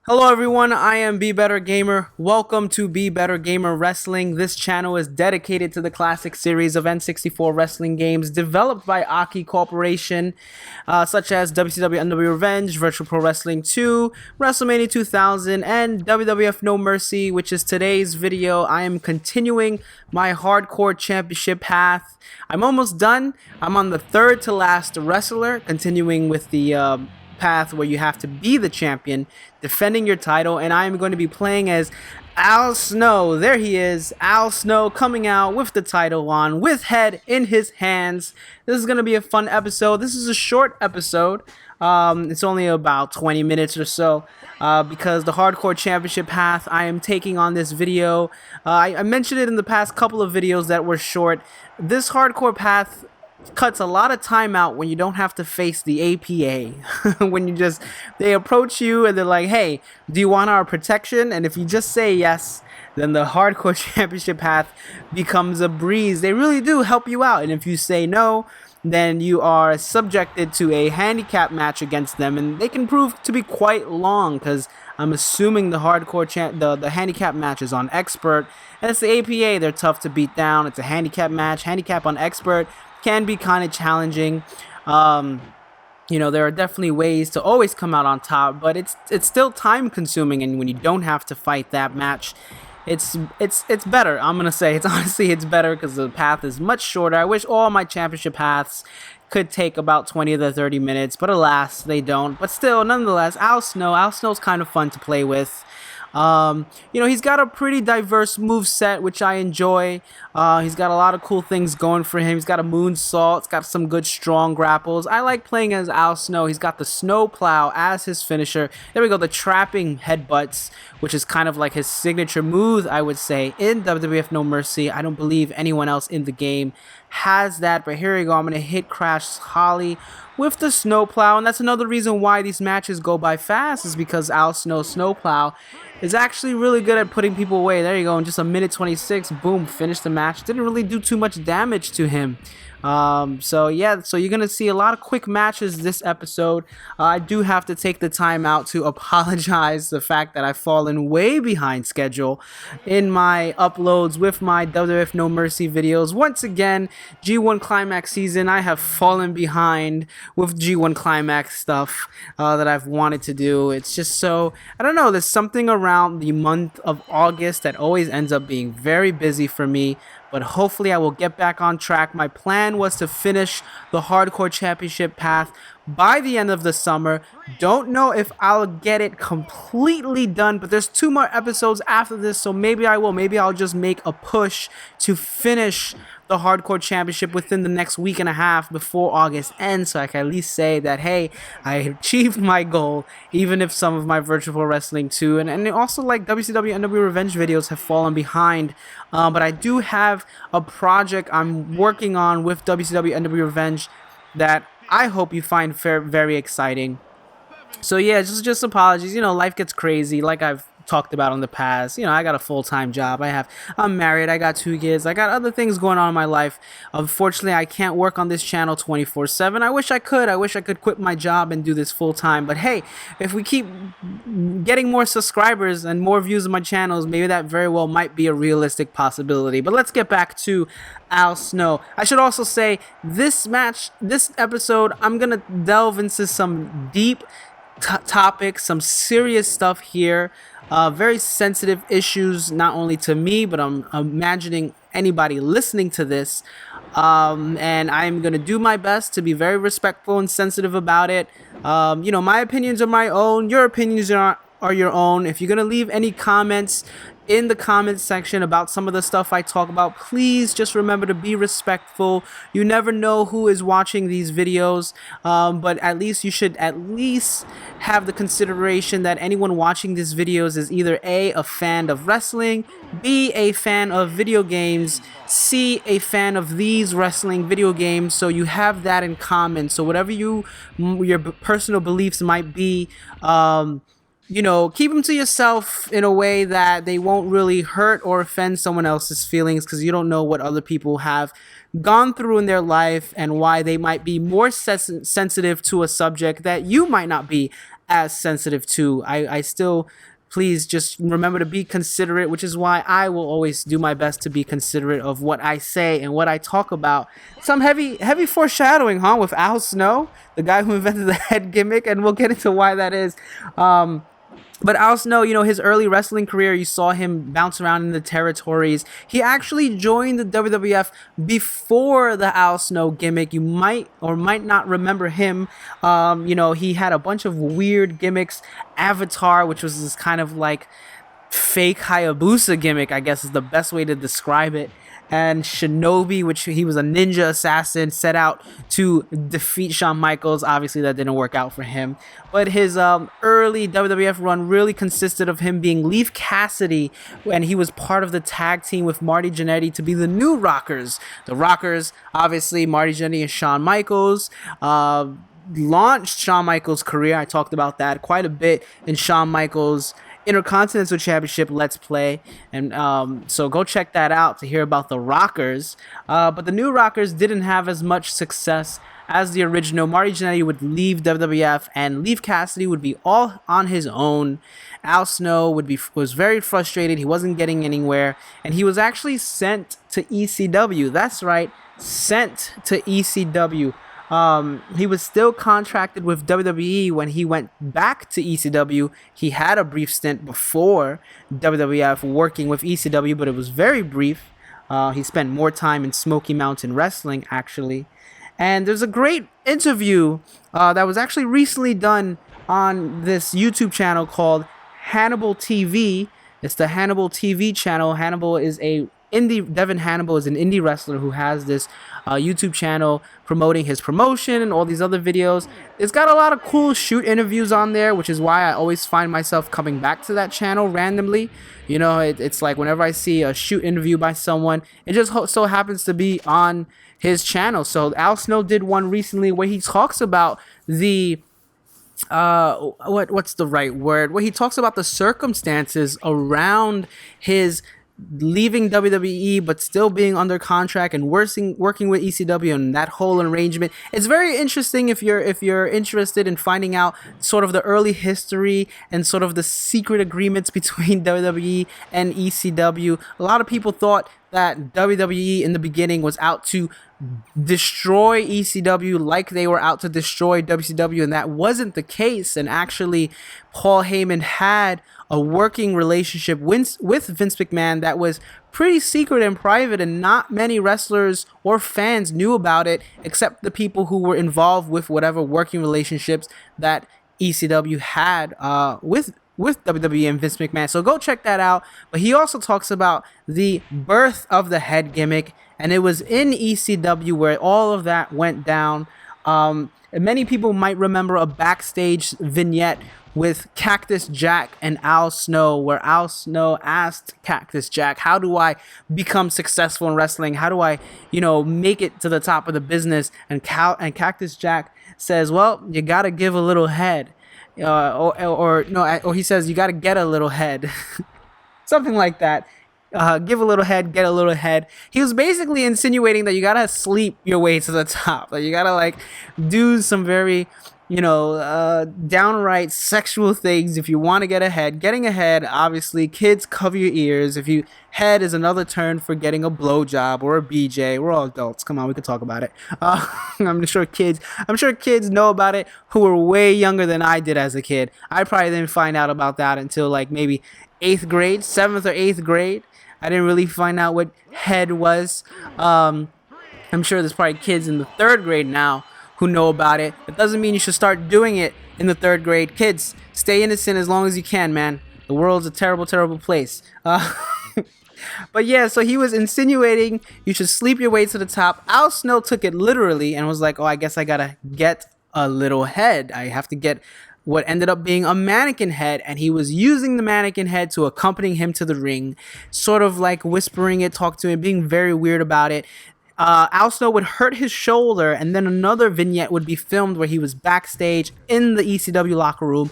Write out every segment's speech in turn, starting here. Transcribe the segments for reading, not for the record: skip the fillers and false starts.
Hello everyone, I am Be Better Gamer. Welcome to Be Better Gamer Wrestling. This channel is dedicated to the classic series of N64 wrestling games developed by Aki Corporation, such as WCW NW Revenge, Virtual Pro Wrestling 2, WrestleMania 2000, and WWF No Mercy, which is today's video. I am continuing my hardcore championship path. I'm almost done. I'm on the third to last wrestler, continuing with the path where you have to be the champion, defending your title, and I am going to be playing as Al Snow. There he is, Al Snow, coming out with the title on, with head in his hands. This is going to be a fun episode. This is a short episode. It's only about 20 minutes or so, because the Hardcore Championship path I am taking on this video. I mentioned it in the past couple of videos that were short. This Hardcore path cuts a lot of time out when you don't have to face the APA. When they approach you and they're like, hey, do you want our protection? And if you just say yes, then the Hardcore Championship path becomes a breeze. They really do help you out. And if you say no, then you are subjected to a handicap match against them, and they can prove to be quite long, because I'm assuming the the handicap match is on expert, and it's the APA. They're tough to beat down. It's a handicap match. Handicap on expert can be kind of challenging. There are definitely ways to always come out on top, but it's still time consuming, and when you don't have to fight that match, it's better. I'm gonna say it's better because the path is much shorter. I wish all my championship paths could take about 20 to 30 minutes, but alas, they don't. But still, nonetheless, Al Snow's kind of fun to play with. He's got a pretty diverse move set, which I enjoy. He's got a lot of cool things going for him. He's got a moonsault. It's got some good strong grapples. I like playing as Al Snow. He's got the snow plow as his finisher. There we go, the trapping headbutts, which is kind of like his signature move, I would say, in WWF No Mercy. I don't believe anyone else in the game has that, but here we go. I'm going to hit Crash Holly with the snowplow, and that's another reason why these matches go by fast, is because Al Snow's snowplow is actually really good at putting people away. There you go, in just a minute 26, boom, finished the match. Didn't really do too much damage to him. So you're gonna see a lot of quick matches this episode. I do have to take the time out to apologize the fact that I've fallen way behind schedule in my uploads with my WWF No Mercy videos. Once again, G1 Climax season, I have fallen behind with G1 Climax stuff that I've wanted to do. It's just so, I don't know, there's something around the month of August that always ends up being very busy for me, but hopefully I will get back on track. My plan was to finish the Hardcore Championship path by the end of the summer. Don't know if I'll get it completely done, but there's 2 more episodes after this, so maybe I will. Maybe I'll just make a push to finish the Hardcore Championship within the next week and a half before August ends, so I can at least say that, hey, I achieved my goal, even if some of my Virtual Pro Wrestling 2 and also like WCW NW Revenge videos have fallen behind. But I do have a project I'm working on with WCW NW Revenge that I hope you find very exciting. So yeah, just apologies. Life gets crazy, like I've talked about in the past. I got a full-time job. I'm married. I got 2 kids. I got other things going on in my life. Unfortunately, I can't work on this channel 24/7. I wish I could. I wish I could quit my job and do this full-time. But hey, if we keep getting more subscribers and more views of my channels, maybe that very well might be a realistic possibility. But let's get back to Al Snow. I should also say, this episode, I'm gonna delve into some deep topics, some serious stuff here. Very sensitive issues, not only to me, but I'm imagining anybody listening to this. And I'm going to do my best to be very respectful and sensitive about it. My opinions are my own. Your opinions are your own. If you're going to leave any comments in the comments section about some of the stuff I talk about, please just remember to be respectful. You never know who is watching these videos, but at least you should at least have the consideration that anyone watching these videos is either a fan of wrestling, B, a fan of video games, C, a fan of these wrestling video games, so you have that in common. So whatever your personal beliefs might be, keep them to yourself in a way that they won't really hurt or offend someone else's feelings, because you don't know what other people have gone through in their life and why they might be more sensitive to a subject that you might not be as sensitive to. I still, please just remember to be considerate, which is why I will always do my best to be considerate of what I say and what I talk about. Some heavy foreshadowing, huh, with Al Snow, the guy who invented the head gimmick, and we'll get into why that is. But Al Snow, his early wrestling career, you saw him bounce around in the territories. He actually joined the WWF before the Al Snow gimmick. You might or might not remember him. He had a bunch of weird gimmicks. Avatar, which was this kind of like fake Hayabusa gimmick, I guess is the best way to describe it. And Shinobi, which he was a ninja assassin, set out to defeat Shawn Michaels. Obviously, that didn't work out for him. But his early WWF run really consisted of him being Leif Cassidy, and he was part of the tag team with Marty Jannetty to be the New Rockers. The Rockers, obviously, Marty Jannetty and Shawn Michaels. Launched Shawn Michaels' career. I talked about that quite a bit in Shawn Michaels' Intercontinental Championship Let's Play, and so go check that out to hear about the Rockers. But the New Rockers didn't have as much success as the original. Marty Jannetty would leave WWF, and Leif Cassidy would be all on his own. Al Snow was very frustrated. He wasn't getting anywhere, and he was actually sent to ECW. That's right, sent to ECW. He was still contracted with WWE when he went back to ECW. He had a brief stint before WWF working with ECW, but it was very brief. He spent more time in Smoky Mountain Wrestling, actually. And there's a great interview that was actually recently done on this YouTube channel called Hannibal TV. It's the Hannibal TV channel. Devin Hannibal is an indie wrestler who has this YouTube channel promoting his promotion and all these other videos. It's got a lot of cool shoot interviews on there, which is why I always find myself coming back to that channel randomly. It's like whenever I see a shoot interview by someone, it just so happens to be on his channel. So Al Snow did one recently where he talks about the what's the right word? Where he talks about the circumstances around his leaving WWE but still being under contract and working with ECW and that whole arrangement. It's very interesting if you're interested in finding out sort of the early history and sort of the secret agreements between WWE and ECW. A lot of people thought that WWE in the beginning was out to destroy ECW like they were out to destroy WCW, and that wasn't the case. And actually, Paul Heyman had a working relationship with Vince McMahon that was pretty secret and private, and not many wrestlers or fans knew about it except the people who were involved with whatever working relationships that ECW had with WWE and Vince McMahon. So go check that out. But he also talks about the birth of the head gimmick, and it was in ECW where all of that went down. And many people might remember a backstage vignette with Cactus Jack and Al Snow, where Al Snow asked Cactus Jack, how do I become successful in wrestling? How do I, make it to the top of the business? And Cactus Jack says, well, you got to give a little head. Or he says, you got to get a little head. Something like that. Give a little head, get a little head. He was basically insinuating that you gotta sleep your way to the top. Like you gotta do some very, downright sexual things if you want to get ahead. Getting ahead, obviously, kids, cover your ears. Head is another term for getting a blowjob or a BJ. We're all adults. Come on, we can talk about it. I'm sure kids know about it who were way younger than I did as a kid. I probably didn't find out about that until maybe 8th grade, 7th or 8th grade. I didn't really find out what head was. I'm sure there's probably kids in the 3rd grade now who know about it. It doesn't mean you should start doing it in the 3rd grade. Kids, stay innocent as long as you can, man. The world's a terrible, terrible place. But yeah, so he was insinuating you should sleep your way to the top. Al Snow took it literally and was like, oh, I guess I gotta get a little head. I have to get what ended up being a mannequin head, and he was using the mannequin head to accompany him to the ring, sort of whispering it, talk to him, being very weird about it. Al Snow would hurt his shoulder, and then another vignette would be filmed where he was backstage in the ECW locker room,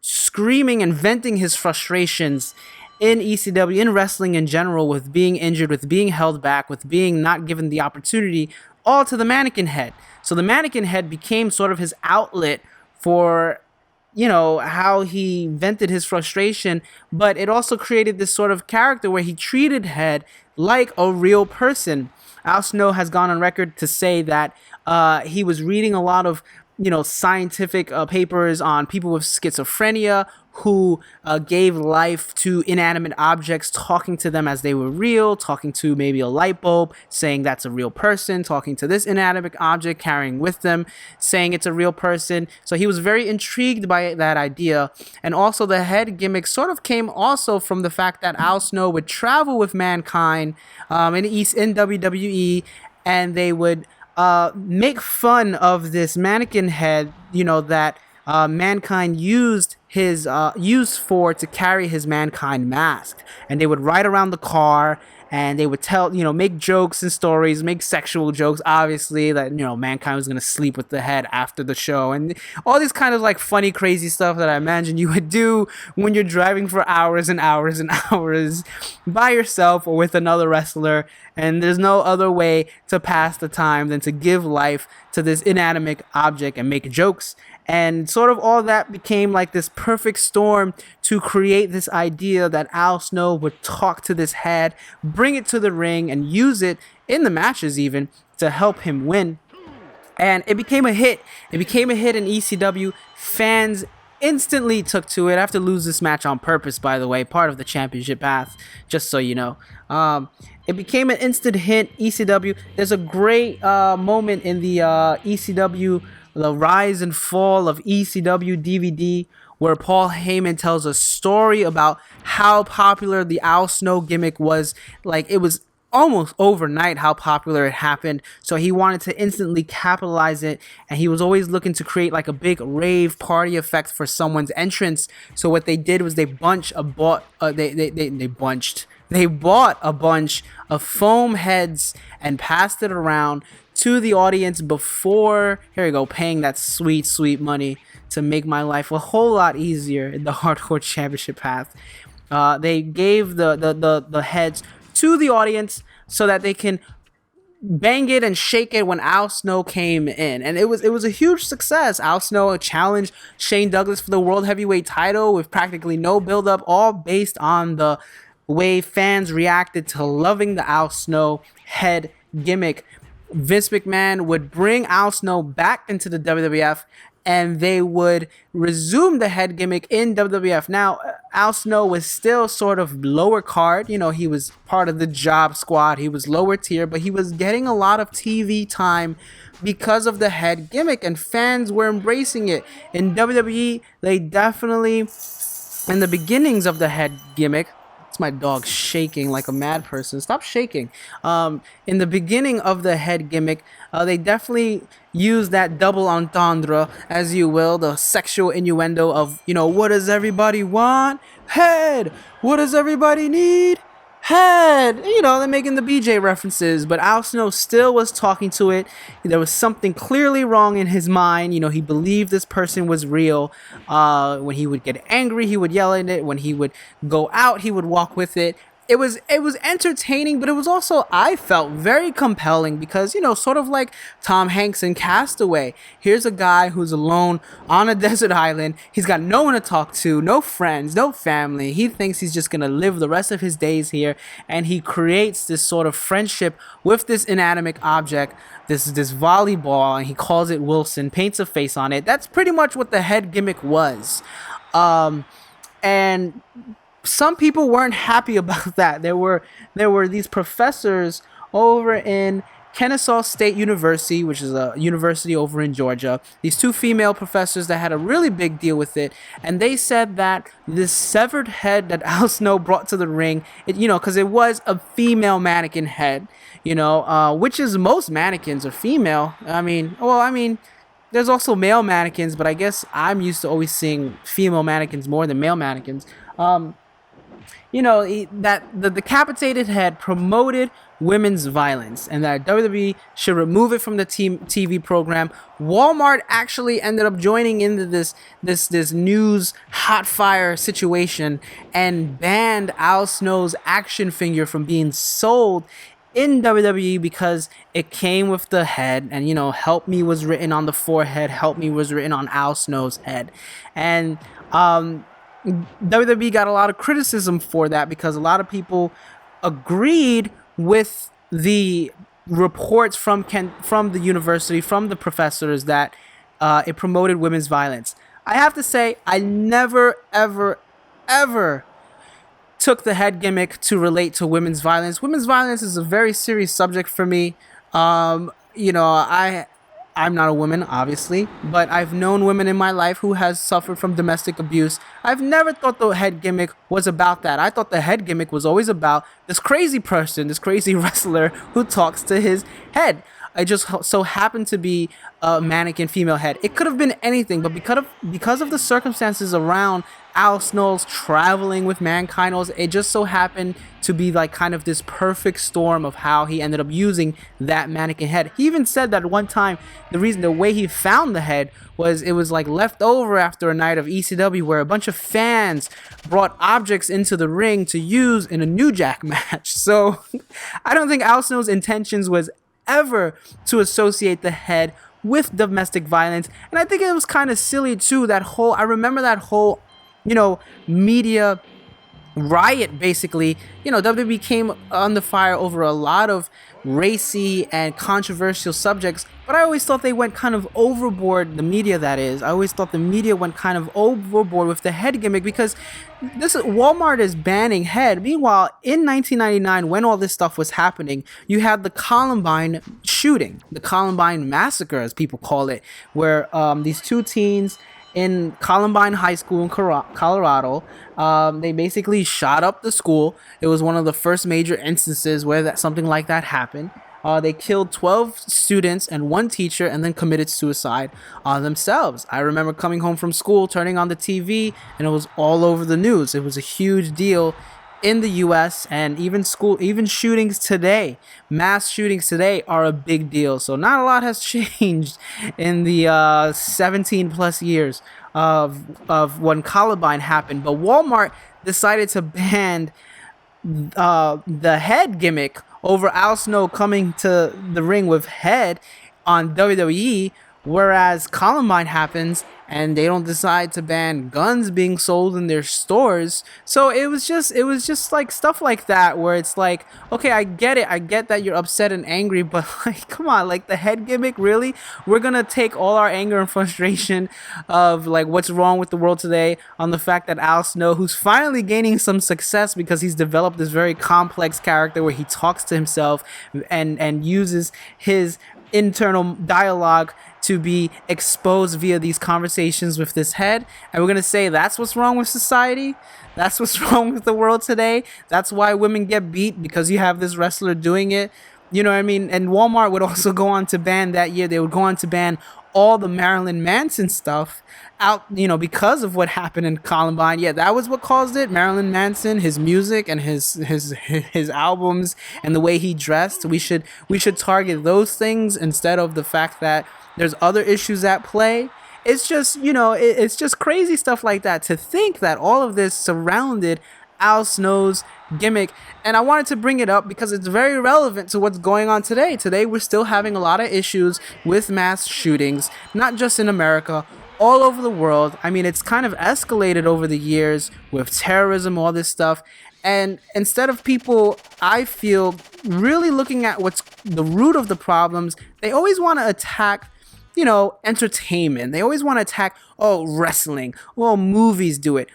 screaming and venting his frustrations in ECW, in wrestling in general, with being injured, with being held back, with being not given the opportunity, all to the mannequin head. So the mannequin head became sort of his outlet for how he vented his frustration, but it also created this sort of character where he treated Head like a real person. Al Snow has gone on record to say that he was reading a lot of scientific papers on people with schizophrenia who gave life to inanimate objects, talking to them as they were real, talking to maybe a light bulb, saying that's a real person, talking to this inanimate object, carrying with them, saying it's a real person. So he was very intrigued by that idea. And also the head gimmick sort of came also from the fact that Al Snow would travel with Mankind in WWE, and they would make fun of this mannequin head, that Mankind used to carry his Mankind mask, and they would ride around the car and they would tell, make jokes and stories, make sexual jokes, obviously, that, Mankind was going to sleep with the head after the show, and all this kind of like funny, crazy stuff that I imagine you would do when you're driving for hours and hours and hours by yourself or with another wrestler, and there's no other way to pass the time than to give life to this inanimate object and make jokes. And sort of all that became like this perfect storm to create this idea that Al Snow would talk to this head, bring it to the ring, and use it in the matches even to help him win. And it became a hit. It became a hit in ECW. Fans instantly took to it. I have to lose this match on purpose, by the way, part of the championship path, just so you know. It became an instant hit. ECW. There's a great moment in the ECW, the Rise and Fall of ECW DVD, where Paul Heyman tells a story about how popular the Al Snow gimmick was. Like, it was almost overnight how popular it happened, so he wanted to instantly capitalize it, and he was always looking to create like a big rave party effect for someone's entrance. So what they did was they bought a bunch of foam heads and passed it around to the audience before, here we go, paying that sweet, sweet money to make my life a whole lot easier in the Hardcore Championship path. They gave the heads to the audience so that they can bang it and shake it when Al Snow came in, and it was a huge success. Al Snow challenged Shane Douglas for the World Heavyweight title with practically no build-up, all based on the way fans reacted to loving the Al Snow head gimmick. Vince McMahon would bring Al Snow back into the WWF, and they would resume the head gimmick in WWF. Now, Al Snow was still sort of lower card. He was part of the job squad. He was lower tier, but he was getting a lot of TV time because of the head gimmick, and fans were embracing it. In WWE, they definitely, in the beginnings of the head gimmick, it's my dog shaking like a mad person. Stop shaking. In the beginning of the head gimmick, they definitely used that double entendre, as you will, the sexual innuendo of, what does everybody want? Head! What does everybody need? Head! They're making the BJ references, but Al Snow still was talking to it. There was something clearly wrong in his mind. He believed this person was real. When he would get angry, he would yell at it. When he would go out, he would walk with it. It was entertaining, but it was also, I felt, very compelling because, sort of like Tom Hanks in Castaway. Here's a guy who's alone on a desert island. He's got no one to talk to, no friends, no family. He thinks he's just going to live the rest of his days here, and he creates this sort of friendship with this inanimate object, this volleyball, and he calls it Wilson, paints a face on it. That's pretty much what the head gimmick was. And some people weren't happy about that. There were these professors over in Kennesaw State University, which is a university over in Georgia. These two female professors that had a really big deal with it, and they said that this severed head that Al Snow brought to the ring, because it was a female mannequin head, which is most mannequins are female. I mean, there's also male mannequins, but I guess I'm used to always seeing female mannequins more than male mannequins. That the decapitated head promoted women's violence, and that WWE should remove it from the TV program. Walmart actually ended up joining into this news hot fire situation and banned Al Snow's action figure from being sold in WWE because it came with the head, and "Help Me" was written on the forehead, "Help Me" was written on Al Snow's head, and WWE got a lot of criticism for that because a lot of people agreed with the reports from the university, from the professors, that it promoted women's violence. I have to say, I never, ever, ever took the head gimmick to relate to women's violence. Women's violence is a very serious subject for me. I'm not a woman, obviously, but I've known women in my life who has suffered from domestic abuse. I've never thought the head gimmick was about that. I thought the head gimmick was always about this crazy person, this crazy wrestler who talks to his head. I just so happened to be a mannequin female head. It could have been anything, but because of the circumstances around Al Snow's traveling with Mankind, it just so happened to be like kind of this perfect storm of how he ended up using that mannequin head. He even said that one time the way he found the head was it was like left over after a night of ECW where a bunch of fans brought objects into the ring to use in a New Jack match. So I don't think Al Snow's intentions was ever to associate the head with domestic violence, and I think it was kind of silly too. I remember that whole media riot. Basically, WWE came under fire over a lot of racy and controversial subjects, but I always thought they went kind of overboard. The media, that is, I always thought the media went kind of overboard with the head gimmick because Walmart is banning head. Meanwhile, in 1999, when all this stuff was happening, you had the Columbine shooting, the Columbine massacre, as people call it, where these two teens in Columbine High School in Colorado, they basically shot up the school. It was one of the first major instances where something like that happened. They killed 12 students and one teacher and then committed suicide themselves. I remember coming home from school, turning on the TV, and it was all over the news. It was a huge deal in the US, and even shootings today, mass shootings today, are a big deal. So not a lot has changed in the 17 plus years of when Columbine happened. But Walmart decided to ban the head gimmick over Al Snow coming to the ring with head on WWE, whereas Columbine happens and they don't decide to ban guns being sold in their stores. So it was just like stuff like that where it's like, okay, I get that you're upset and angry, but like, come on, like the head gimmick, really? We're gonna take all our anger and frustration of like what's wrong with the world today on the fact that Al Snow, who's finally gaining some success because he's developed this very complex character where he talks to himself and uses his internal dialogue to be exposed via these conversations with this head, and we're gonna say that's what's wrong with society, that's what's wrong with the world today, that's why women get beat, because you have this wrestler doing it. You know what I mean? And Walmart would also go on to ban that year, they would go on to ban all the Marilyn Manson stuff out, because of what happened in Columbine. Yeah, that was what caused it. Marilyn Manson, his music and his albums and the way he dressed. We should target those things instead of the fact that there's other issues at play. It's just, it's just crazy stuff like that to think that all of this surrounded Al Snow's gimmick. And I wanted to bring it up because it's very relevant to what's going on today. Today, we're still having a lot of issues with mass shootings, not just in America, all over the world. I mean, it's kind of escalated over the years with terrorism, all this stuff. And instead of people, I feel, really looking at what's the root of the problems, they always want to attack entertainment. They always want to attack, wrestling. Well, movies do it.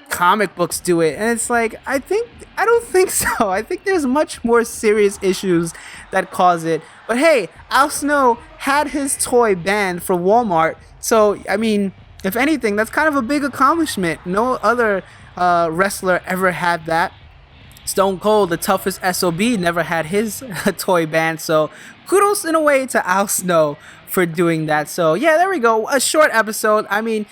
Comic books do it. And it's like, I don't think so. I think there's much more serious issues that cause it. But hey, Al Snow had his toy banned from Walmart. So, I mean, if anything, that's kind of a big accomplishment. No other wrestler ever had that. Stone Cold, the toughest SOB, never had his toy banned. So kudos in a way to Al Snow for doing that. So yeah, there we go. A short episode. I mean,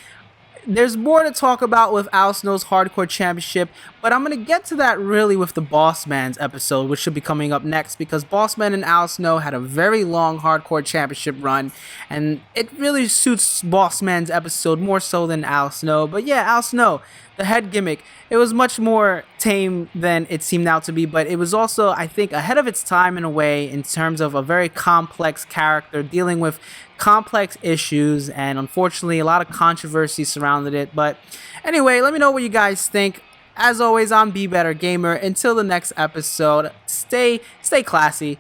there's more to talk about with Al Snow's Hardcore Championship, But I'm going to get to that really with the Boss Man's episode, which should be coming up next, because Boss Man and Al Snow had a very long hardcore championship run, and it really suits Boss Man's episode more so than Al Snow. But yeah, Al Snow, the head gimmick, it was much more tame than it seemed out to be, but it was also, I think, ahead of its time in a way in terms of a very complex character dealing with complex issues, and unfortunately a lot of controversy surrounded it. But anyway, let me know what you guys think. As always, I'm Be Better Gamer. Until the next episode, stay classy,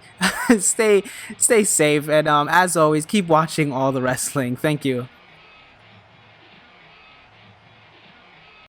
stay safe, and as always, keep watching all the wrestling. Thank you.